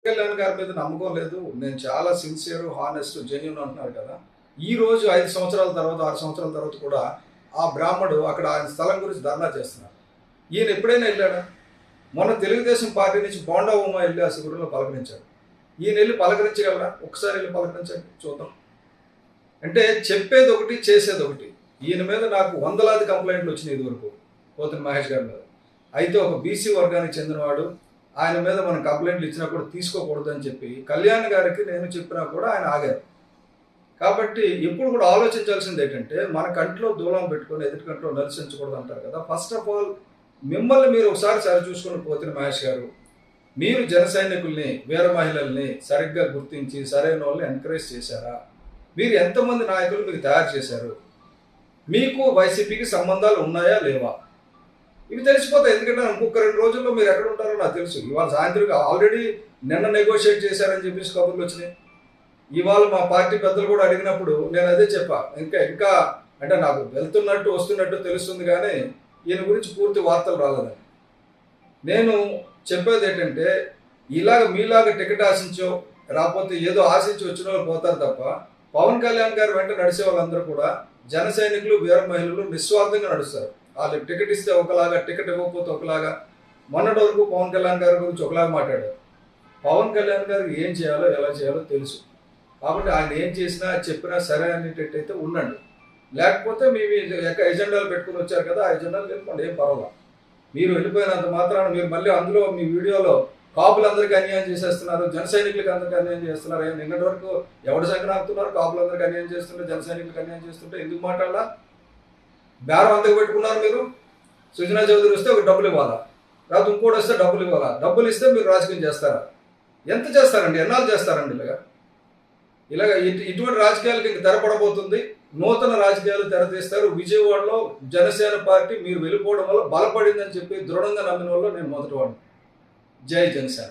కళ్యాణ్ గారి మీద నమ్మకం లేదు. నేను చాలా సిన్సియర్, హానెస్ట్, జెన్యూన్ అంటున్నారు కదా! ఈ రోజు 5 సంవత్సరాల తర్వాత, 6 సంవత్సరాల తర్వాత కూడా ఆ బ్రాహ్మడు అక్కడ ఆయన స్థలం గురించి ధర్నా చేస్తున్నారు. ఈయన ఎప్పుడైనా ఎళ్ళాడా? మొన్న తెలుగుదేశం పార్టీ నుంచి బోండా ఉమ ఎళ్లి ఆ శిబిరంలో పలకరించాడు. ఈయన ఎళ్లి పలకరించగలరా? ఒక్కసారి ఎళ్లి పలకరించండి చూద్దాం. అంటే చెప్పేదొకటి, చేసేదొకటి. ఈయన మీద నాకు వందలాది కంప్లైంట్లు వచ్చినాయి ఇదివరకు పోతిన మహేష్ గారి మీద. అయితే ఒక బీసీ వర్గానికి చెందినవాడు ఆయన మీద మనం కంప్లైంట్లు ఇచ్చినా కూడా తీసుకోకూడదని చెప్పి కళ్యాణ్ గారికి నేను చెప్పినా కూడా ఆయన ఆగారు. కాబట్టి ఎప్పుడు కూడా ఆలోచించాల్సింది ఏంటంటే మన కంట్లో దూలం పెట్టుకొని ఎదుటి కంట్లో నలిసించకూడదు అంటారు కదా. ఫస్ట్ ఆఫ్ ఆల్ మిమ్మల్ని మీరు ఒకసారి సరి చూసుకుని పోతిన మహేష్ గారు, మీరు జన సైనికుల్ని, వీర మహిళల్ని సరిగ్గా గుర్తించి సరైన వాళ్ళని ఎంకరేజ్ చేశారా? మీరు ఎంతమంది నాయకులు మీరు తయారు చేశారు? మీకు వైసీపీకి సంబంధాలు ఉన్నాయా లేవా? ఇవి తెలిసిపోతాయి. ఎందుకంటే ఇంకొక 2 రోజుల్లో మీరు ఎక్కడ ఉంటారో నాకు తెలుసు. ఇవాళ సాయంత్రం ఆల్రెడీ నిన్న నెగోషియేట్ చేశారని చెప్పేసి కబుర్లు వచ్చినాయి. ఇవాళ మా పార్టీ పెద్దలు కూడా అడిగినప్పుడు నేను అదే చెప్పా. ఇంకా అంటే నాకు వెళ్తున్నట్టు వస్తున్నట్టు తెలుస్తుంది కానీ ఈయన గురించి పూర్తి వార్తలు రాలేదని. నేను చెప్పేది ఏంటంటే ఇలాగ మీలాగా టికెట్ ఆశించో రాకపోతే ఏదో ఆశించి వచ్చిన వాళ్ళు పోతారు తప్ప పవన్ కళ్యాణ్ గారు వెంట నడిచే వాళ్ళందరూ కూడా జన సైనికులు, వీర మహిళలు నిస్వార్థంగా నడుస్తారు. వాళ్ళకి టికెట్ ఇస్తే ఒకలాగా, టికెట్ ఇవ్వకపోతే ఒకలాగా. మొన్నటి వరకు పవన్ కళ్యాణ్ గారి గురించి ఒకలాగా మాట్లాడారు. పవన్ కళ్యాణ్ గారికి ఏం చేయాలో ఎలా చేయాలో తెలుసు. కాబట్టి ఆయన ఏం చేసినా చెప్పినా సరే అనేటట్టయితే ఉండండి. లేకపోతే మీ ఎజెండాలు పెట్టుకుని వచ్చారు కదా, ఆ ఎజెండాలు వెళ్ళిపోండి, ఏం పర్వాలా. మీరు వెళ్ళిపోయినంత మాత్రాన మీరు మళ్ళీ అందులో మీ వీడియోలో కాపులందరికీ అన్యాయం చేసేస్తున్నారు, జన సైనికులకు అందరికీ అన్యాయం చేస్తున్నారు. నిన్నటి వరకు ఎవరి సంఖ్య ఆపుతున్నారు? కాపులందరికీ అన్యాయం చేస్తుంటే, జన సైనికులకు అన్యాయం చేస్తుంటే ఎందుకు మాట్లాడాలా? బేరం అంతకు పెట్టుకున్నారు మీరు. సుజనా చౌదరి వస్తే ఒక డబ్బులు ఇవ్వాలా, లేకపోతే ఇంకోటి వస్తే డబ్బులు ఇవ్వాలా. డబ్బులు ఇస్తే మీరు రాజకీయం చేస్తారా? ఎంత చేస్తారండి? ఎన్నాళ్ళు చేస్తారండి ఇలాగా ఇటువంటి రాజకీయాలకి ఇంక తెరపడబోతుంది. నూతన రాజకీయాలు తెరతీస్తారు. విజయవాడలో జనసేన పార్టీ మీరు వెళ్ళిపోవడం వల్ల బలపడిందని చెప్పి దృఢంగా నమ్మిన వాళ్ళు నేను మొదటివాడిని. జై జనసేన.